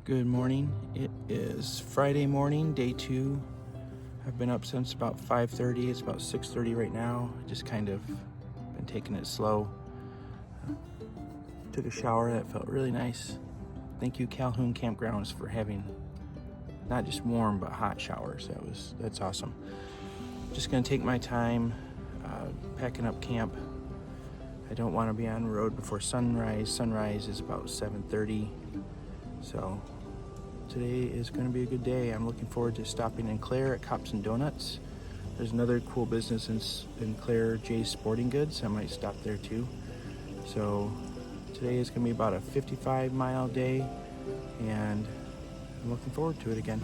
Good morning. It is Friday morning, day 2. I've been up since about 5:30. It's about 6:30 right now. Just kind of been taking it slow. Took a shower that felt really nice. Thank you Calhoun Campgrounds for having not just warm but hot showers. That's awesome. Just gonna take my time packing up camp. I don't want to be on the road before sunrise. Sunrise is about 7:30. So today is going to be a good day. I'm looking forward to stopping in Clare at Cops and Donuts. There's another cool business in Clare, Jay's Sporting Goods. I might stop there too. So today is going to be about a 55-mile day, and I'm looking forward to it again.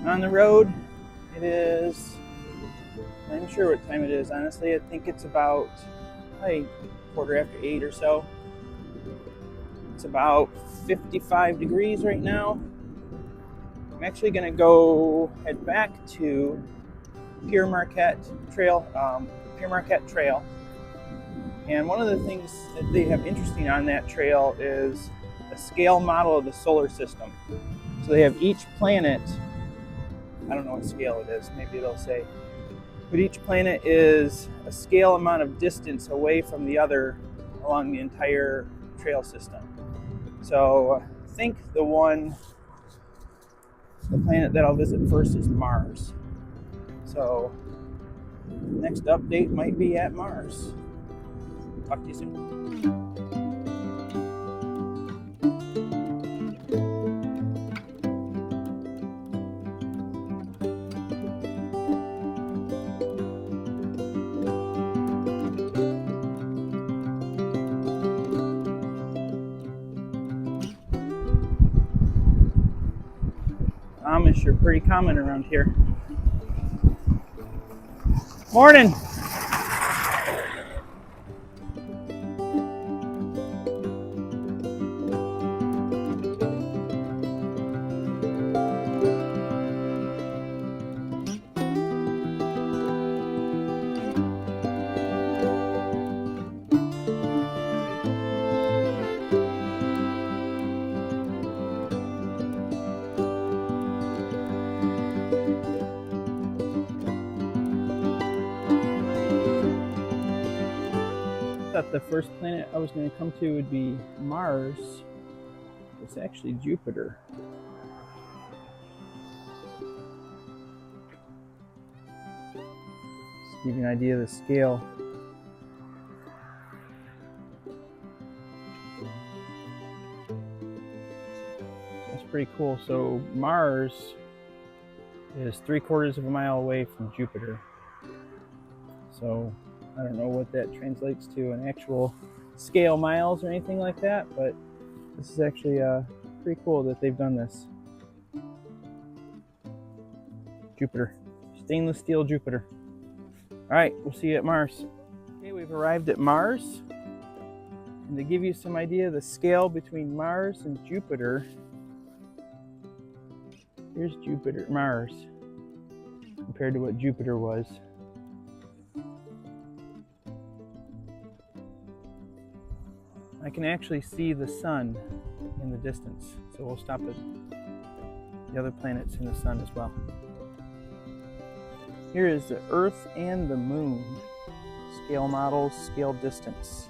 On the road, it is, I'm not sure what time it is, honestly. I think it's about 8:15 or so. It's about 55 degrees right now. I'm actually going to head back to Pere Marquette Trail. And one of the things that they have interesting on that trail is a scale model of the solar system. So they have each planet, I don't know what scale it is, maybe it'll say, but each planet is a scale amount of distance away from the other along the entire trail system. So I think the planet that I'll visit first is Mars. So next update might be at Mars. Talk to you soon. Amish are pretty common around here. Morning! I thought the first planet I was going to come to would be Mars. It's actually Jupiter. Just give you an idea of the scale. That's pretty cool. So Mars is 3/4 of a mile away from Jupiter. So I don't know what that translates to in actual scale miles or anything like that, but this is actually pretty cool that they've done this. Jupiter. Stainless steel Jupiter. All right, we'll see you at Mars. Okay, We've arrived at Mars, and to give you some idea of the scale between Mars and Jupiter, here's Mars compared to what Jupiter was. I can actually see the sun in the distance, so we'll stop at the other planets in the sun as well. Here is the Earth and the Moon. Scale models, scale distance.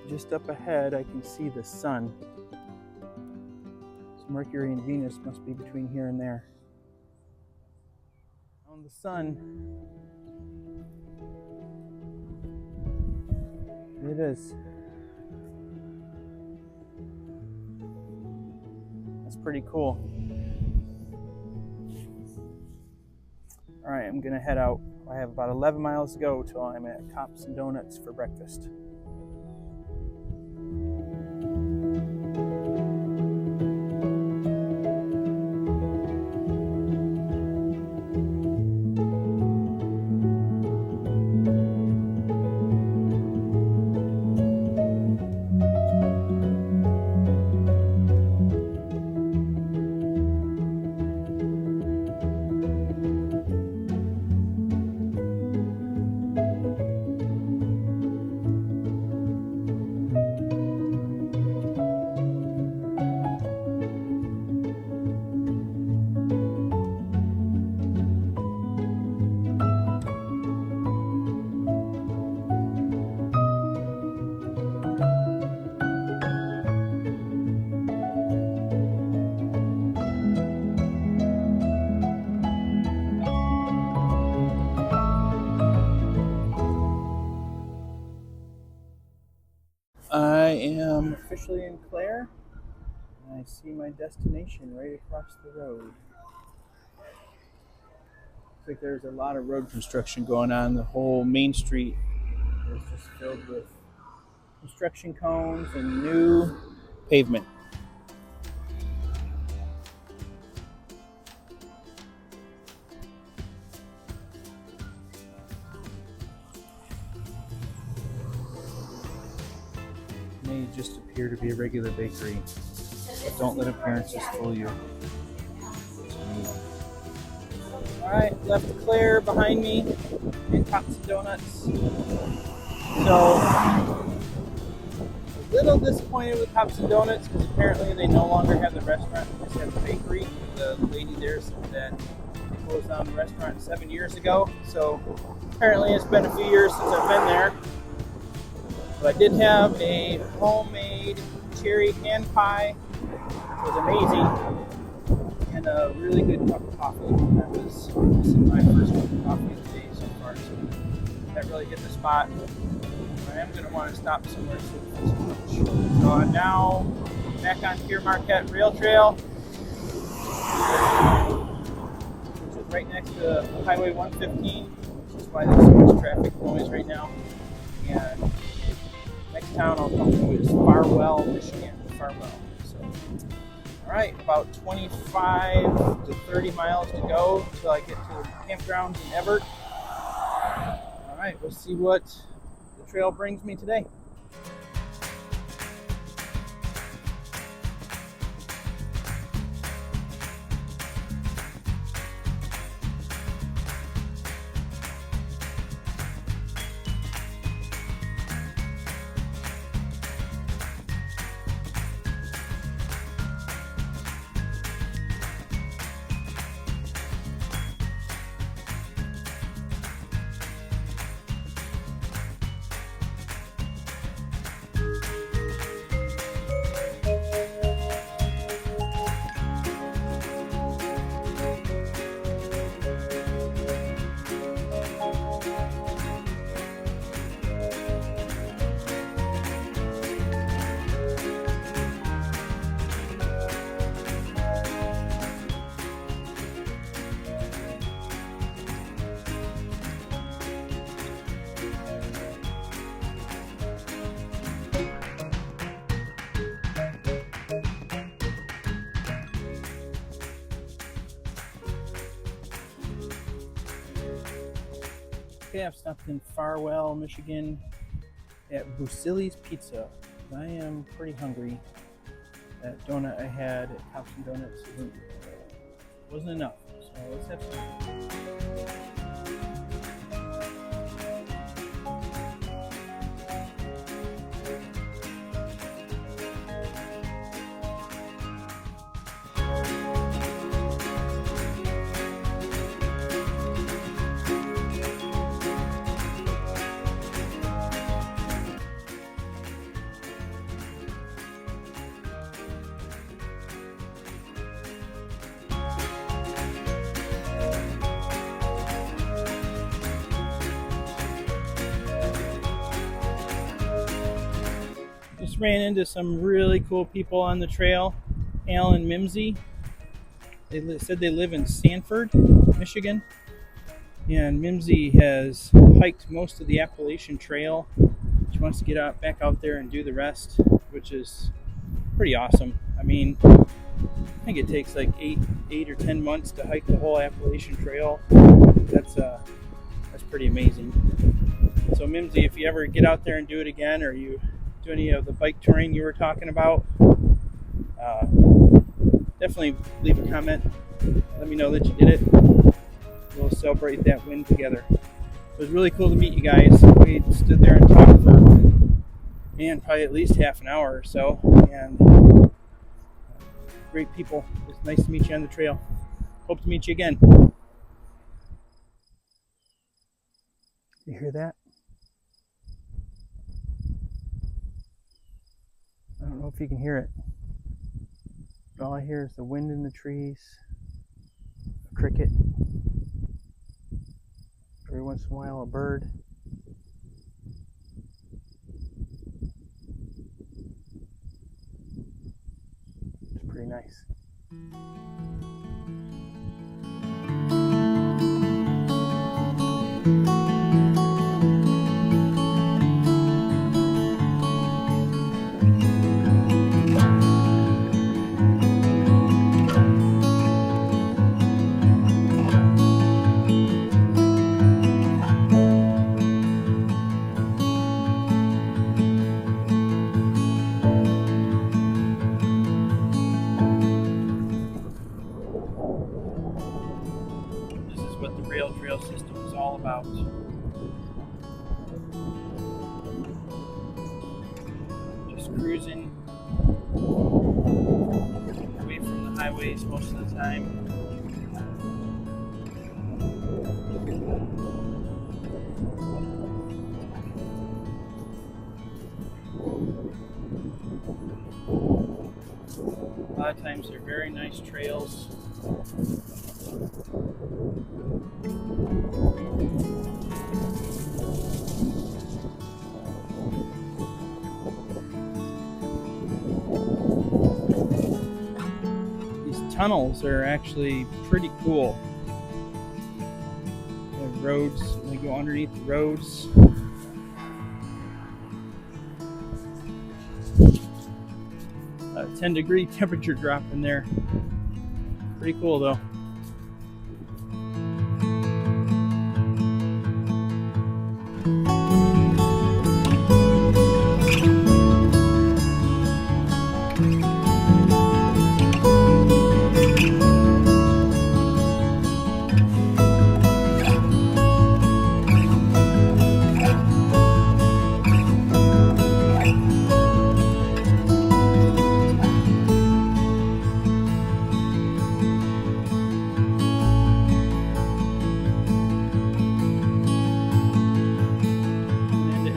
Just up ahead, I can see the sun. So Mercury and Venus must be between here and there. On the sun, here it is. Pretty cool. All right, I'm gonna head out. I have about 11 miles to go till I'm at Cops and Donuts for breakfast. I am officially in Clare, and I see my destination right across the road. Looks like there's a lot of road construction going on. The whole main street is just filled with construction cones and new pavement. May just appear to be a regular bakery. Don't let appearances fool you. Alright, left Clare behind me and Cops and Donuts. So, a little disappointed with Cops and Donuts because apparently they no longer have the restaurant, they just have the bakery. The lady there said that they closed down the restaurant 7 years ago. So, apparently it's been a few years since I've been there. But I did have a homemade cherry hand pie, which was amazing, and a really good cup of coffee. That was my first cup of coffee of the day so far, so that really hit the spot. I am going to want to stop somewhere soon. So I'm now back on Pere Marquette Rail Trail, which is right next to Highway 115, which is why there's so much traffic noise right now. And next town I'll come to is Farwell, Michigan. Farwell. So, all right, about 25 to 30 miles to go until I get to the campgrounds in Evart. All right, we'll see what the trail brings me today. Okay, I've stopped in Farwell, Michigan at Busili's Pizza. I am pretty hungry. That donut I had at Thompson Donuts wasn't enough, so let's have some. Just ran into some really cool people on the trail. Al and Mimsy. They said they live in Sanford, Michigan. And Mimsy has hiked most of the Appalachian Trail. She wants to get back out there and do the rest, which is pretty awesome. I mean, I think it takes like 8 or 10 months to hike the whole Appalachian Trail. That's pretty amazing. So Mimsy, if you ever get out there and do it again, or you do any of the bike touring you were talking about, definitely leave a comment. Let me know that you did it. We'll celebrate that win together. It was really cool to meet you guys. We stood there and talked for, probably at least half an hour or so. And great people. It's nice to meet you on the trail. Hope to meet you again. You hear that? I don't know if you can hear it. But all I hear is the wind in the trees, a cricket, every once in a while a bird. It's pretty nice. What the rail trail system is all about. Just cruising away from the highways most of the time. A lot of times they're very nice trails. These tunnels are actually pretty cool. They have roads, they go underneath the roads. 10-degree temperature drop in there. Pretty cool though.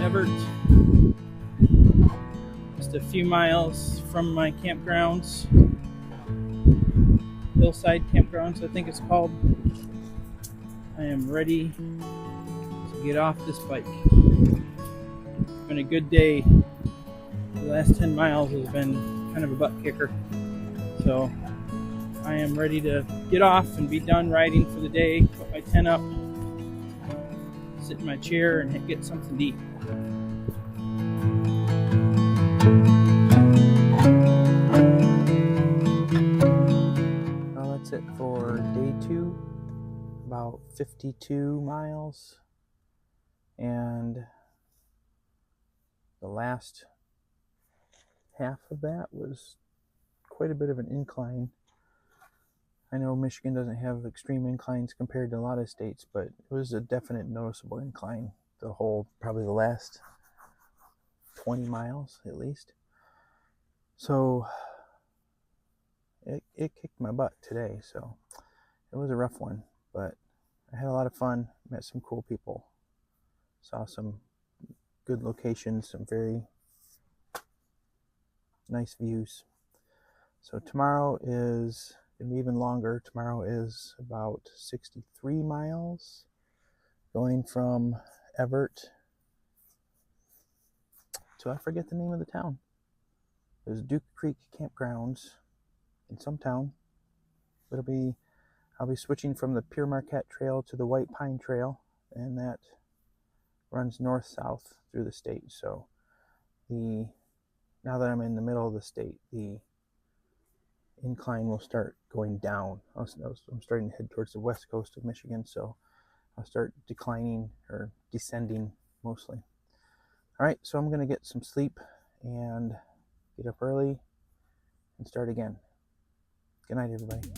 Evart, just a few miles from my campgrounds, hillside campgrounds I think it's called. I am ready to get off this bike. It's been a good day. The last 10 miles has been kind of a butt kicker, so I am ready to get off and be done riding for the day, put my tent up, sit in my chair and get something to eat. Well, that's it for day 2. About 52 miles. And the last half of that was quite a bit of an incline. I know Michigan doesn't have extreme inclines compared to a lot of states, but it was a definite noticeable incline the whole, probably the last 20 miles at least. So it kicked my butt today, so it was a rough one, but I had a lot of fun, met some cool people, saw some good locations, some very nice views. So tomorrow is going to be even longer. Tomorrow is about 63 miles, going from Evart to, I forget the name of the town. It was Duke Creek Campgrounds in some town. I'll be switching from the Pere Marquette Trail to the White Pine Trail, and that runs north-south through the state. So now that I'm in the middle of the state, the incline will start going down. I'm starting to head towards the west coast of Michigan, so I'll start declining or descending mostly. All right, so I'm going to get some sleep and get up early and start again. Good night, everybody.